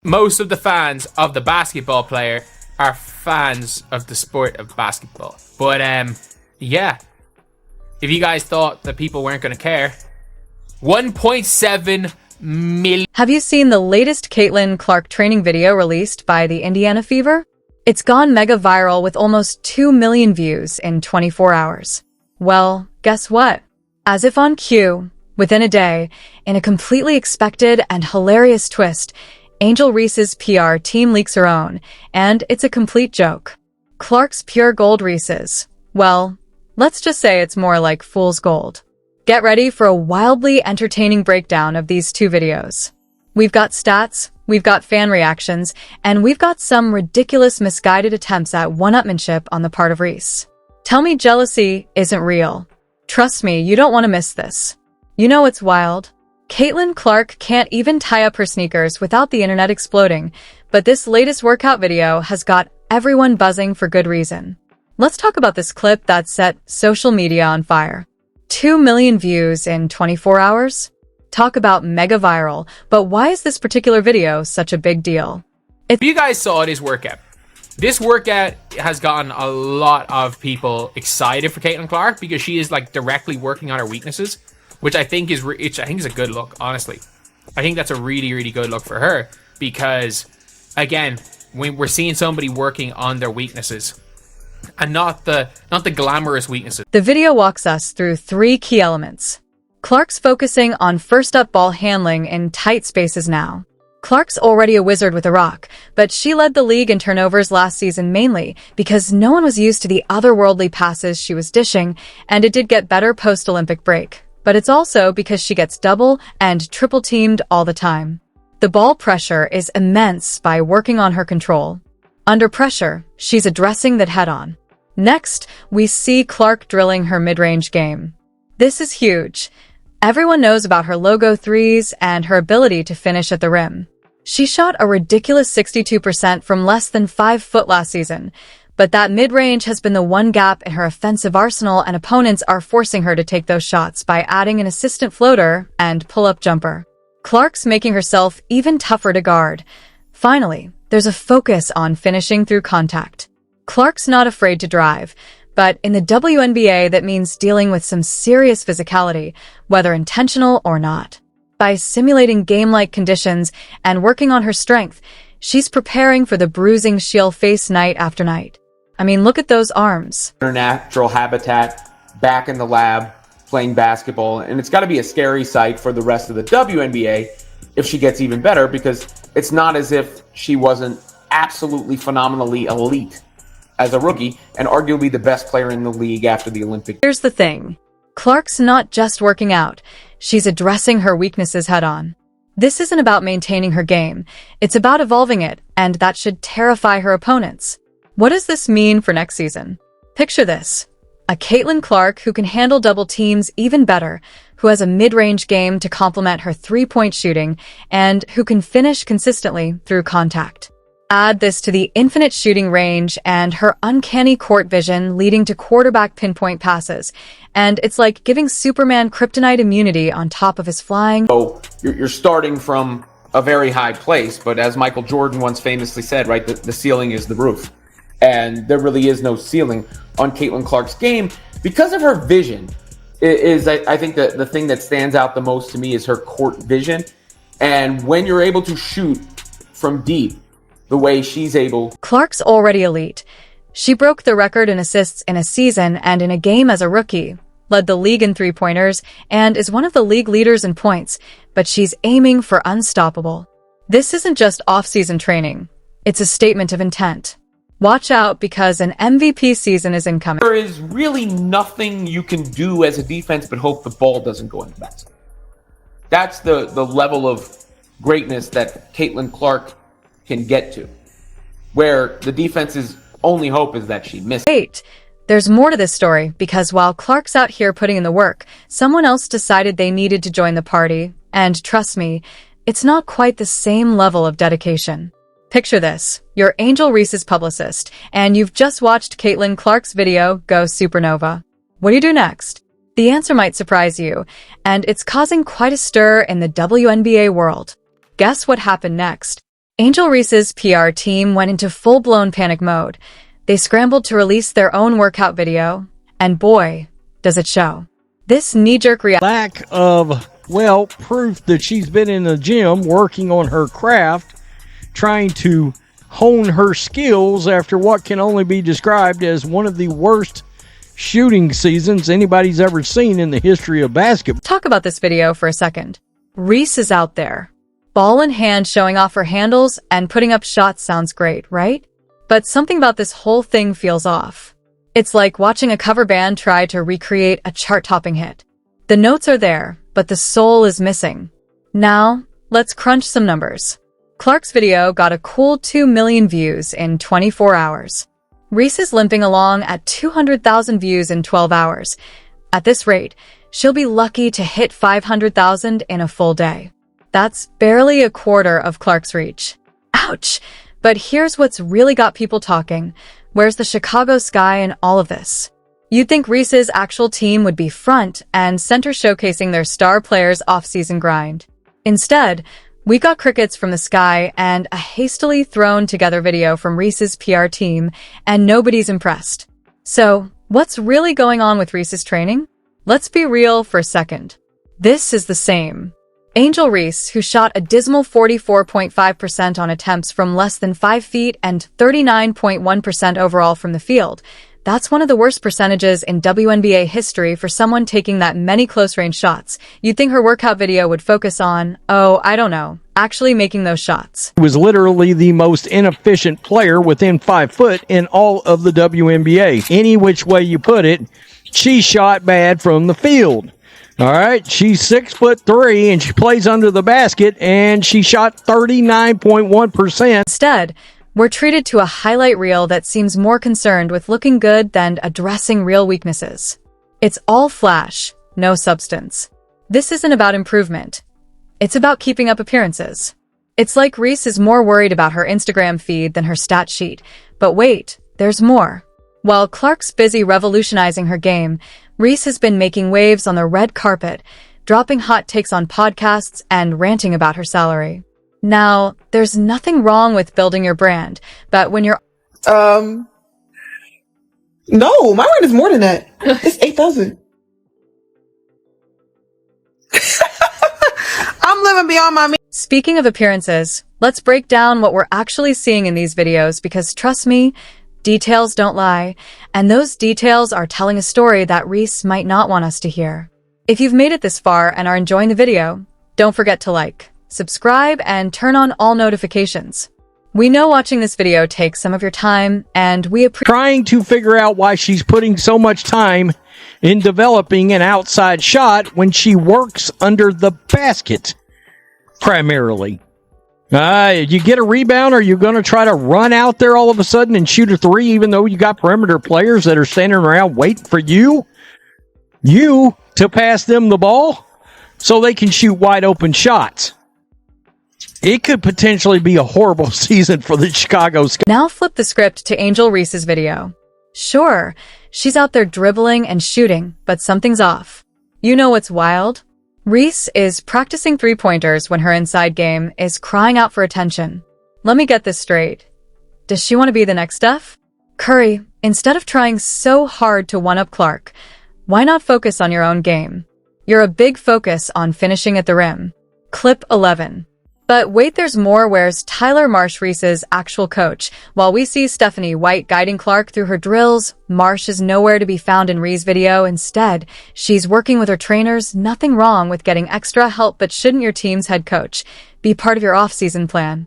most of the fans of the basketball player are fans of the sport of basketball. But yeah, if you guys thought that people weren't going to care, 1.7 million. Have you seen the latest Caitlin Clark training video released by the Indiana Fever? It's gone mega viral with almost 2 million views in 24 hours. Well, guess what? As if on cue, within a day, in a completely expected and hilarious twist, Angel Reese's PR team leaks her own, and it's a complete joke. Clark's pure gold Reese's. Well, let's just say it's more like fool's gold. Get ready for a wildly entertaining breakdown of these two videos. We've got stats, we've got fan reactions, and we've got some ridiculous misguided attempts at one-upmanship on the part of Reese. Tell me jealousy isn't real. Trust me, you don't want to miss this. You know it's wild. Caitlin Clark can't even tie up her sneakers without the internet exploding, but this latest workout video has got everyone buzzing for good reason. Let's talk about this clip that set social media on fire. 2 million views in 24 hours? Talk about mega viral, but why is this particular video such a big deal? If you guys saw this workout has gotten a lot of people excited for Caitlin Clark because she is like directly working on her weaknesses, which I think is a good look. Honestly, I think that's a really, really good look for her because, again, when we're seeing somebody working on their weaknesses and not the glamorous weaknesses. The video walks us through 3 key elements. Clark's focusing on first-up ball handling in tight spaces now. Clark's already a wizard with a rock, but she led the league in turnovers last season mainly because no one was used to the otherworldly passes she was dishing, and it did get better post-Olympic break. But it's also because she gets double and triple teamed all the time. The ball pressure is immense by working on her control. Under pressure, she's addressing that head-on. Next, we see Clark drilling her mid-range game. This is huge. Everyone knows about her logo threes and her ability to finish at the rim. She shot a ridiculous 62% from less than 5 foot last season, but that mid-range has been the one gap in her offensive arsenal, and opponents are forcing her to take those shots by adding an assistant floater and pull-up jumper. Clark's making herself even tougher to guard. Finally, there's a focus on finishing through contact. Clark's not afraid to drive, but in the WNBA that means dealing with some serious physicality, whether intentional or not. By simulating game-like conditions and working on her strength, she's preparing for the bruising she'll face night after night. I mean, look at those arms. Her natural habitat, back in the lab, playing basketball, and it's got to be a scary sight for the rest of the WNBA if she gets even better, because it's not as if she wasn't absolutely phenomenally elite as a rookie and arguably the best player in the league after the Olympics. Here's the thing. Clark's not just working out. She's addressing her weaknesses head-on. This isn't about maintaining her game. It's about evolving it, and that should terrify her opponents. What does this mean for next season? Picture this. A Caitlin Clark who can handle double teams even better, who has a mid-range game to complement her three-point shooting, and who can finish consistently through contact. Add this to the infinite shooting range and her uncanny court vision leading to quarterback pinpoint passes, and it's like giving Superman kryptonite immunity on top of his flying. So you're starting from a very high place, but as Michael Jordan once famously said, right, the ceiling is the roof. And there really is no ceiling on Caitlin Clark's game because of her vision. I think that the thing that stands out the most to me is her court vision. And when you're able to shoot from deep, the way she's able. Clark's already elite. She broke the record in assists in a season and in a game as a rookie, led the league in three-pointers, and is one of the league leaders in points, but she's aiming for unstoppable. This isn't just off-season training. It's a statement of intent. Watch out because an MVP season is incoming. There is really nothing you can do as a defense but hope the ball doesn't go in the basket. That's the level of greatness that Caitlin Clark can get to, where the defense's only hope is that she misses. Wait, there's more to this story, because while Clark's out here putting in the work, someone else decided they needed to join the party, and trust me, it's not quite the same level of dedication. Picture this, you're Angel Reese's publicist, and you've just watched Caitlin Clark's video go supernova. What do you do next? The answer might surprise you, and it's causing quite a stir in the WNBA world. Guess what happened next? Angel Reese's PR team went into full-blown panic mode. They scrambled to release their own workout video, and boy, does it show. This knee-jerk reaction. Lack of, well, proof that she's been in the gym working on her craft, trying to hone her skills after what can only be described as one of the worst shooting seasons anybody's ever seen in the history of basketball. Talk about this video for a second. Reese is out there, ball in hand, showing off her handles and putting up shots. Sounds great, right? But something about this whole thing feels off. It's like watching a cover band try to recreate a chart-topping hit. The notes are there, but the soul is missing. Now, let's crunch some numbers. Clark's video got a cool 2 million views in 24 hours. Reese is limping along at 200,000 views in 12 hours. At this rate, she'll be lucky to hit 500,000 in a full day. That's barely a quarter of Clark's reach. Ouch! But here's what's really got people talking. Where's the Chicago sky in all of this? You'd think Reese's actual team would be front and center showcasing their star players' off-season grind. Instead, we got crickets from the sky and a hastily thrown together video from Reese's PR team, and nobody's impressed. So, what's really going on with Reese's training? Let's be real for a second. This is the same. Angel Reese, who shot a dismal 44.5% on attempts from less than 5 feet and 39.1% overall from the field. That's one of the worst percentages in WNBA history for someone taking that many close-range shots. You'd think her workout video would focus on, oh, I don't know, actually making those shots. Was literally the most inefficient player within 5 foot in all of the WNBA. Any which way you put it, she shot bad from the field. All right, she's 6'3" and she plays under the basket, and she shot 39.1%. Instead, we're treated to a highlight reel that seems more concerned with looking good than addressing real weaknesses. It's all flash, no substance. This isn't about improvement. It's about keeping up appearances. It's like Reese is more worried about her Instagram feed than her stat sheet. But wait, there's more. While Clark's busy revolutionizing her game, Reese has been making waves on the red carpet, dropping hot takes on podcasts and ranting about her salary. Now, there's nothing wrong with building your brand, but when you're... No, my rent is more than that. It's 8,000. I'm living beyond my means. Speaking of appearances, let's break down what we're actually seeing in these videos because trust me, details don't lie, and those details are telling a story that Reese might not want us to hear. If you've made it this far and are enjoying the video, don't forget to like, subscribe, and turn on all notifications. We know watching this video takes some of your time, and we appreciate Trying to figure out why she's putting so much time in developing an outside shot when she works under the basket, primarily. You get a rebound, are you going to try to run out there all of a sudden and shoot a three, even though you got perimeter players that are standing around waiting for you to pass them the ball so they can shoot wide open shots? It could potentially be a horrible season for the Chicago Sky. Now flip the script to Angel Reese's video. Sure, she's out there dribbling and shooting, but something's off. You know what's wild? Reese is practicing three-pointers when her inside game is crying out for attention. Let me get this straight. Does she want to be the next Steph Curry? Instead of trying so hard to one-up Clark, why not focus on your own game? You're a big focus on finishing at the rim. Clip 11. But wait, there's more. Where's Tyler Marsh, Reese's actual coach? While we see Stephanie White guiding Clark through her drills, Marsh is nowhere to be found in Reese's video. Instead, she's working with her trainers. Nothing wrong with getting extra help, but shouldn't your team's head coach be part of your off-season plan?